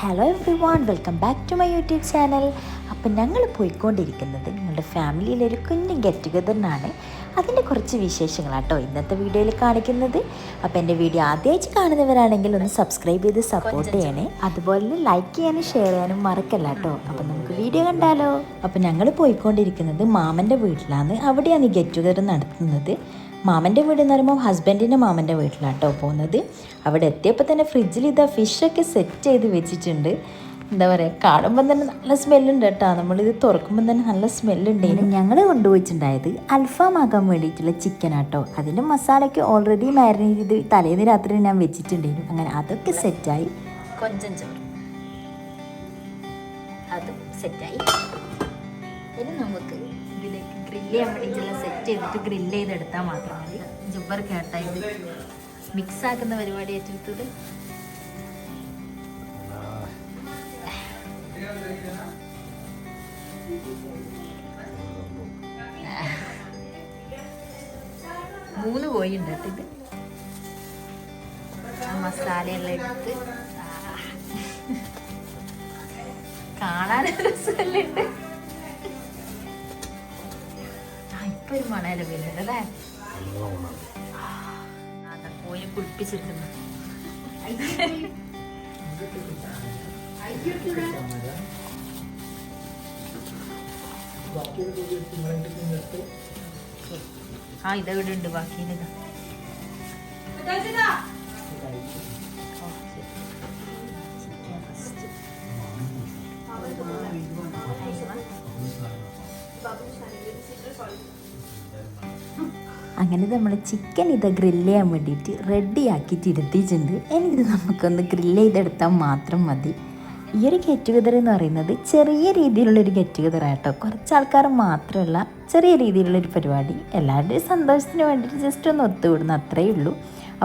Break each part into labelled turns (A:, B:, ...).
A: Hello everyone, welcome back to my YouTube channel. അപ്പം ഞങ്ങൾ പോയിക്കൊണ്ടിരിക്കുന്നത് ഞങ്ങളുടെ ഫാമിലിയിലൊരു കുഞ്ഞു ഗെറ്റ് ടുഗദറിനാണ്. അതിൻ്റെ കുറച്ച് വിശേഷങ്ങളാട്ടോ ഇന്നത്തെ വീഡിയോയിൽ കാണിക്കുന്നത്. അപ്പോൾ എൻ്റെ വീഡിയോ ആദ്യമായിട്ട് കാണുന്നവരാണെങ്കിൽ ഒന്ന് സബ്സ്ക്രൈബ് ചെയ്ത് സപ്പോർട്ട് ചെയ്യണേ. അതുപോലെ ലൈക്ക് ചെയ്യാനും ഷെയർ ചെയ്യാനും മറക്കല്ല കേട്ടോ. അപ്പം നമുക്ക് വീഡിയോ കണ്ടാലോ. അപ്പം ഞങ്ങൾ പോയിക്കൊണ്ടിരിക്കുന്നത് മാമൻ്റെ വീട്ടിലാണ്. അവിടെയാണ് ഈ ഗെറ്റ് ടുഗദർ നടത്തുന്നത്. മാമൻ്റെ വീട് എന്ന് പറയുമ്പോൾ ഹസ്ബൻഡിൻ്റെ മാമൻ്റെ വീട്ടിലാട്ടോ പോകുന്നത്. അവിടെ എത്തിയപ്പോൾ തന്നെ ഫ്രിഡ്ജിൽ ഇതാ ഫിഷൊക്കെ സെറ്റ് ചെയ്ത് വെച്ചിട്ടുണ്ട്. എന്താ പറയുക, കാണുമ്പം തന്നെ നല്ല സ്മെല്ലുണ്ട് കേട്ടോ. നമ്മളിത് തുറക്കുമ്പം തന്നെ നല്ല സ്മെല്ലുണ്ടായിരുന്നു. ഞങ്ങൾ കൊണ്ടുപോയിട്ടുണ്ടായത് അൽഫാം ആക്കാൻ വേണ്ടിയിട്ടുള്ള ചിക്കനാട്ടോ. അതിൻ്റെ മസാലയ്ക്ക് ഓൾറെഡി മാരിനേറ്റ് ചെയ്ത് തലേന്ന് രാത്രി ഞാൻ വെച്ചിട്ടുണ്ടായിരുന്നു. അങ്ങനെ അതൊക്കെ സെറ്റായി. കൊഞ്ചം ചോറ് അതും സെറ്റായി. ഇനി നമുക്ക് ഇതിലേക്ക് ഗ്രില്ല് ചെയ്യാൻ വേണ്ടിയിട്ടുള്ള സെറ്റ് ചെയ്തിട്ട് ഗ്രില്ല് ചെയ്തെടുത്താൽ മാത്രം മതി. ജബ്ബർ കേട്ടാ ഇത് മിക്സ് ആക്കുന്ന പരിപാടി ഏറ്റെടുത്തത്. മൂന്ന് കോഴി ഉണ്ട് കേട്ടോ. ഇത് മസാലയെല്ലാം എടുത്ത് കാണാൻ രസമല്ലേ ഉണ്ട്. ഇപ്പൊ ഒരു മണയല്ല വീഴുന്നത് അല്ലേ. കോഴി കുളിപ്പിച്ചിരിക്കുന്നു. ആ ഇതെവിടെ ഉണ്ട് ബാക്കിയിലിതാ. അങ്ങനെ നമ്മൾ ചിക്കൻ ഇത് ഗ്രില്ല് ചെയ്യാൻ വേണ്ടിയിട്ട് റെഡി ആക്കിയിട്ട് ഇരുത്തിയിട്ടുണ്ട്. എനിക്കിത് നമുക്കൊന്ന് ഗ്രില്ല് ചെയ്തെടുത്താൽ മാത്രം മതി. ഈ ഒരു ഗെറ്റ് ടുഗദർ എന്ന് പറയുന്നത് ചെറിയ രീതിയിലുള്ളൊരു ഗെറ്റ് ടുഗദർ ആട്ടോ. കുറച്ച് ആൾക്കാർ മാത്രമല്ല, ചെറിയ രീതിയിലുള്ളൊരു പരിപാടി. എല്ലാവരുടെയും സന്തോഷത്തിന് വേണ്ടിയിട്ട് ജസ്റ്റ് ഒന്ന് ഒത്തുവിടുന്നു, അത്രയേ ഉള്ളൂ.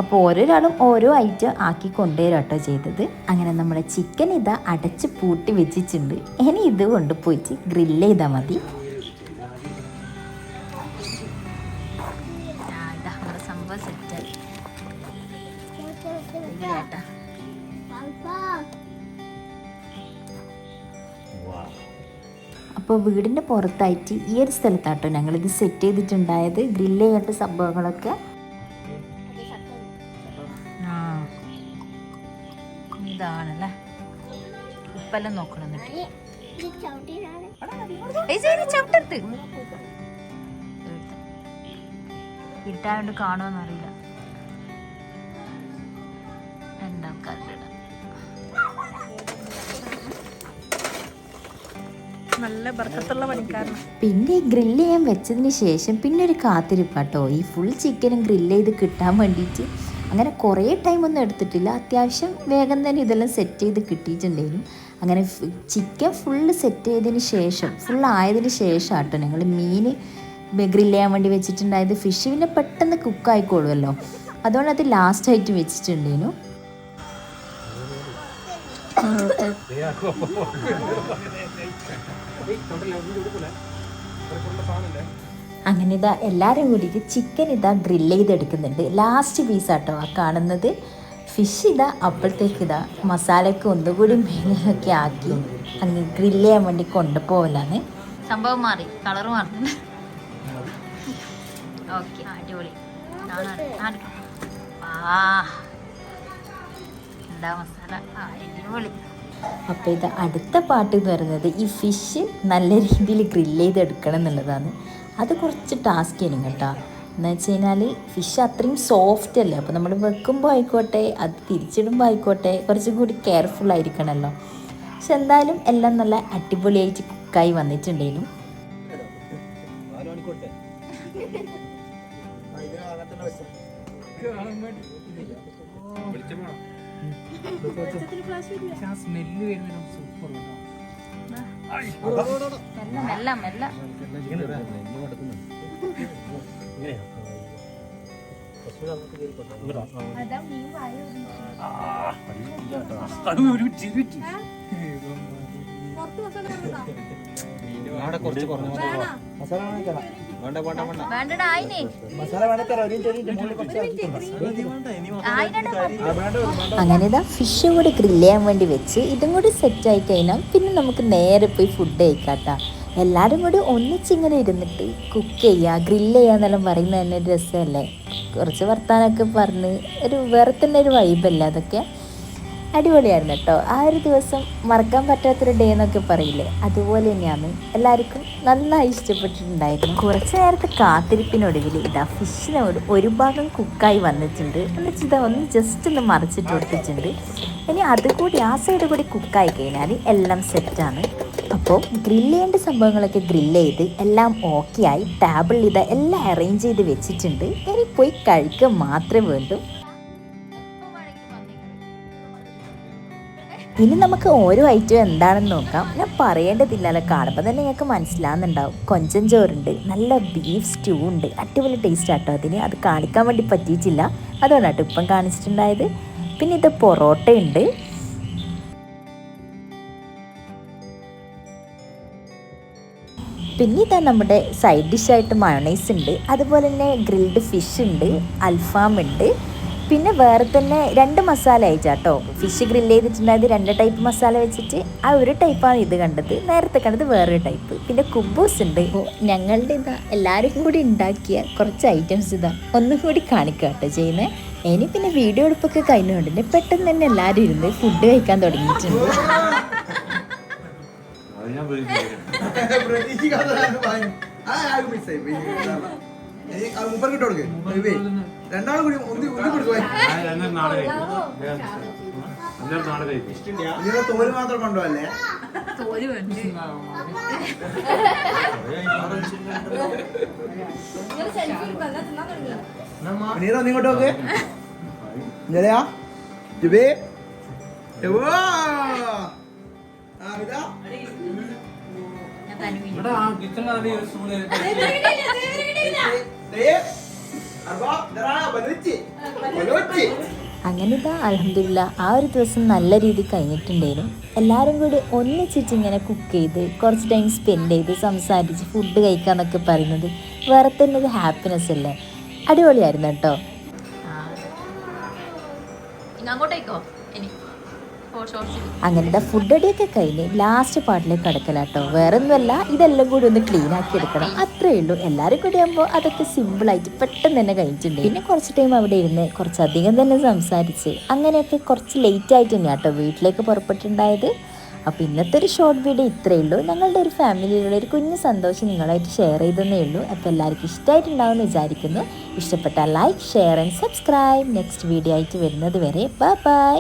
A: അപ്പോൾ ഓരോരാളും ഓരോ ഐറ്റം ആക്കി കൊണ്ടുവരും കേട്ടോ ചെയ്തത്. അങ്ങനെ നമ്മുടെ ചിക്കൻ ഇതാ അടച്ച് പൂട്ടി വെച്ചിട്ടുണ്ട്. ഇനി ഇത് കൊണ്ടുപോയിട്ട് ഗ്രില്ല് ചെയ്താൽ മതി. സംഭവം സെറ്റായി കേട്ടാ. അപ്പോൾ വീടിൻ്റെ പുറത്തായിട്ട് ഈ ഒരു സ്ഥലത്താട്ടോ ഞങ്ങളിത് സെറ്റ് ചെയ്തിട്ടുണ്ടായത്. ഗ്രില്ല് ചെയ്യേണ്ട സംഭവങ്ങളൊക്കെ ഇതാണല്ലേ. ഉപ്പെല്ലാം നോക്കണം. ചവിട്ടത്ത് ഇട്ടായോണ്ട് കാണുമെന്നറിയില്ല. നല്ല ബർക്കത്തുള്ള പണിക്കാരൻ. പിന്നെ ഈ ഗ്രില്ല് ചെയ്യാൻ വെച്ചതിന് ശേഷം പിന്നെ ഒരു കാത്തിരിപ്പാട്ടോ ഈ ഫുൾ ചിക്കനും ഗ്രില്ല് ചെയ്ത് കിട്ടാൻ വേണ്ടിയിട്ട്. അങ്ങനെ കുറേ ടൈമൊന്നും എടുത്തിട്ടില്ല, അത്യാവശ്യം വേഗം തന്നെ ഇതെല്ലാം സെറ്റ് ചെയ്ത് കിട്ടിയിട്ടുണ്ടായിരുന്നു. അങ്ങനെ ചിക്കൻ ഫുള്ള് സെറ്റ് ചെയ്തതിന് ശേഷം, ഫുള്ളായതിന് ശേഷം ആട്ടോ ഞങ്ങൾ മീൻ ഗ്രില്ല് ചെയ്യാൻ വേണ്ടി വെച്ചിട്ടുണ്ടായത്. ഫിഷ് പിന്നെ പെട്ടെന്ന് കുക്കായിക്കോളുമല്ലോ, അതുകൊണ്ട് അത് ലാസ്റ്റായിട്ട് വെച്ചിട്ടുണ്ടായിരുന്നു. അങ്ങനെ ഇതാ എല്ലാവരും കൂടിയിട്ട് ചിക്കൻ ഇതാ ഗ്രില്ല് ചെയ്തെടുക്കുന്നുണ്ട്. ലാസ്റ്റ് പീസാട്ടോ ആ കാണുന്നത്. ഫിഷ് ഇതാ അപ്പോഴത്തേക്ക് ഇതാ മസാലയൊക്കെ ഒന്നുകൂടി മേലൊക്കെ ആക്കി അങ്ങ് ഗ്രില്ല് ചെയ്യാൻ വേണ്ടി കൊണ്ടുപോകലാണ്. സംഭവം മാറി, കളർ മാറി. ഓക്കെ, അടിപൊളി. എന്താ മസാല, അടിപൊളി. അപ്പോൾ ഇത് അടുത്ത പാട്ട് എന്ന് പറയുന്നത് ഈ ഫിഷ് നല്ല രീതിയിൽ ഗ്രില്ല് ചെയ്തെടുക്കണം എന്നുള്ളതാണ്. അത് കുറച്ച് ടാസ്ക് ചെയ്യണം കേട്ടോ. എന്ന് വെച്ച് കഴിഞ്ഞാൽ ഫിഷ് അത്രയും സോഫ്റ്റ് അല്ലേ. അപ്പോൾ നമ്മൾ വെക്കുമ്പോൾ ആയിക്കോട്ടെ, അത് തിരിച്ചിടുമ്പോൾ ആയിക്കോട്ടെ, കുറച്ചും കൂടി കെയർഫുൾ ആയിരിക്കണമല്ലോ. പക്ഷെ എന്തായാലും എല്ലാം നല്ല അടിപൊളിയായിട്ട് കുക്കായി വന്നിട്ടുണ്ടായിരുന്നു. അങ്ങനെ ഇതാ ഫിഷ് കൂടി ഗ്രില്ല് ചെയ്യാൻ വേണ്ടി വെച്ച് ഇതും കൂടി സെറ്റായി കഴിഞ്ഞാൽ പിന്നെ നമുക്ക് നേരെ പോയി ഫുഡ് കഴിക്കാട്ടോ. എല്ലാവരും കൂടി ഒന്നിച്ചിങ്ങനെ ഇരുന്നിട്ട് കുക്ക് ചെയ്യുക, ഗ്രില്ല് ചെയ്യുക എന്നെല്ലാം പറയുന്നത് തന്നെ ഒരു രസമല്ലേ. കുറച്ച് വർത്താനമൊക്കെ പറഞ്ഞ് ഒരു വേറെ തന്നെ ഒരു വൈബല്ലേ, അതൊക്കെ അടിപൊളിയായിരുന്നു കേട്ടോ. ആ ഒരു ദിവസം മറക്കാൻ പറ്റാത്തൊരു ഡേ എന്നൊക്കെ പറയില്ലേ, അതുപോലെ തന്നെയാണ്. എല്ലാവർക്കും നന്നായി ഇഷ്ടപ്പെട്ടിട്ടുണ്ടായിരുന്നു. കുറച്ച് നേരത്തെ കാത്തിരിപ്പിനൊടുവിൽ ഇതാ ഫിഷിനോട് ഒരു ഭാഗം കുക്കായി വന്നിട്ടുണ്ട്. എന്നിട്ട് ഒന്ന് ജസ്റ്റ് ഒന്ന് മറിച്ചിട്ട് കൊടുത്തിട്ടുണ്ട്. ഇനി അതുകൂടി ആ സൈഡ് കൂടി കുക്കായി കഴിഞ്ഞാൽ എല്ലാം സെറ്റാണ്. അപ്പോൾ ഗ്രില്ല് ചെയ്യേണ്ട സംഭവങ്ങളൊക്കെ ഗ്രില്ല് ചെയ്ത് എല്ലാം ഓക്കെ ആയി ടേബിളിൽ ഇതാ എല്ലാം അറേഞ്ച് ചെയ്ത് വെച്ചിട്ടുണ്ട്. ഇനി പോയി കഴിക്കുക മാത്രമേ വേണ്ടൂ. ഇനി നമുക്ക് ഓരോ ഐറ്റം എന്താണെന്ന് നോക്കാം. ഞാൻ പറയേണ്ടതില്ലല്ലോ, കാണുമ്പോൾ തന്നെ നിങ്ങൾക്ക് മനസ്സിലാകുന്നുണ്ടാവും. കൊഞ്ചൻ ചോറുണ്ട്, നല്ല ബീഫ് സ്റ്റൂ ഉണ്ട്, അടിപൊളി ടേസ്റ്റ് ആട്ടോ. അത് കാണിക്കാൻ വേണ്ടി പറ്റിയിട്ടില്ല, അതുകൊണ്ടാട്ടോ ഇപ്പം കാണിച്ചിട്ടുണ്ടായത്. പിന്നെ ഇത് പൊറോട്ട ഉണ്ട്, പിന്നെ ഇതാ നമ്മുടെ സൈഡ് ഡിഷായിട്ട് മയോണൈസ് ഉണ്ട്, അതുപോലെ തന്നെ ഗ്രിൽഡ് ഫിഷ് ഉണ്ട്, അൽഫാം ഉണ്ട്. പിന്നെ വേറെ തന്നെ 2 മസാല അയച്ചാട്ടോ. ഫിഷ് ഗ്രില്ല് ചെയ്തിട്ടുണ്ടായത് 2 ടൈപ്പ് മസാല വെച്ചിട്ട് ആ ഒരു ടൈപ്പാണ് ഇത് കണ്ടത്. നേരത്തെ കണ്ടത് വേറൊരു ടൈപ്പ്. പിന്നെ കുബൂസ് ഉണ്ട്. ഞങ്ങളുടെ ഇതാ എല്ലാവരും കൂടി ഉണ്ടാക്കിയ കുറച്ച് ഐറ്റംസ് ഇതാ ഒന്നും കൂടി കാണിക്കുക കേട്ടോ ചെയ്യുന്നത്. ഇനി പിന്നെ വീഡിയോ എടുപ്പൊക്കെ കഴിഞ്ഞുകൊണ്ട് പെട്ടെന്ന് തന്നെ എല്ലാവരും ഇരുന്ന് ഫുഡ് കഴിക്കാൻ തുടങ്ങിയിട്ടുണ്ട്.
B: രണ്ടാളും കൂടി തോല് മാത്രം കൊണ്ടുപോകല്ലേ. നീറോ നീങ്ങോട്ട് നോക്ക്. ഇന്നലെയാ ജുബേ
A: അങ്ങനെ ഇതാ അൽഹംദുലില്ലാ ആ ഒരു ദിവസം നല്ല രീതിയിൽ കഴിഞ്ഞിട്ടുണ്ടായിരുന്നു. എല്ലാവരും കൂടി ഒന്നിച്ചിട്ട് ഇങ്ങനെ കുക്ക് ചെയ്ത് കുറച്ച് ടൈം സ്പെൻഡ് ചെയ്ത് സംസാരിച്ച് ഫുഡ് കഴിക്കാന്നൊക്കെ പറയുന്നത് വേറെ തന്നെ ഒരു ഹാപ്പിനെസ് അല്ലേ. അടിപൊളിയായിരുന്നു കേട്ടോ. അങ്ങനത്തെ ഫുഡ് അടിയൊക്കെ കഴിഞ്ഞ് ലാസ്റ്റ് പാട്ടിലേക്ക് കിടക്കലാട്ടോ. വേറെ ഒന്നുമല്ല, ഇതെല്ലാം കൂടി ഒന്ന് ക്ലീൻ ആക്കി എടുക്കണം, അത്രയേ ഉള്ളൂ. എല്ലാവരും കൂടി ആകുമ്പോൾ അതൊക്കെ സിമ്പിളായിട്ട് പെട്ടെന്ന് തന്നെ കഴിഞ്ഞിട്ടുണ്ട്. പിന്നെ കുറച്ച് ടൈം അവിടെ ഇരുന്ന് കുറച്ചധികം തന്നെ സംസാരിച്ച് അങ്ങനെയൊക്കെ കുറച്ച് ലേറ്റ് ആയിട്ട് തന്നെയാണ് കേട്ടോ വീട്ടിലേക്ക് പുറപ്പെട്ടിട്ടുണ്ടായത്. അപ്പോൾ ഇന്നത്തെ ഒരു ഷോർട്ട് വീഡിയോ ഇത്രയേ ഉള്ളൂ. ഞങ്ങളുടെ ഒരു ഫാമിലിയിലുള്ള ഒരു കുഞ്ഞു സന്തോഷം നിങ്ങളായിട്ട് ഷെയർ ചെയ്തതേ ഉള്ളൂ. അപ്പോൾ എല്ലാവർക്കും ഇഷ്ടമായിട്ടുണ്ടാവുമെന്ന് വിചാരിക്കുന്നു. ഇഷ്ടപ്പെട്ടാൽ like, share and subscribe. Next video ആയിട്ട് വരുന്നത് വരെ ബൈ ബൈ.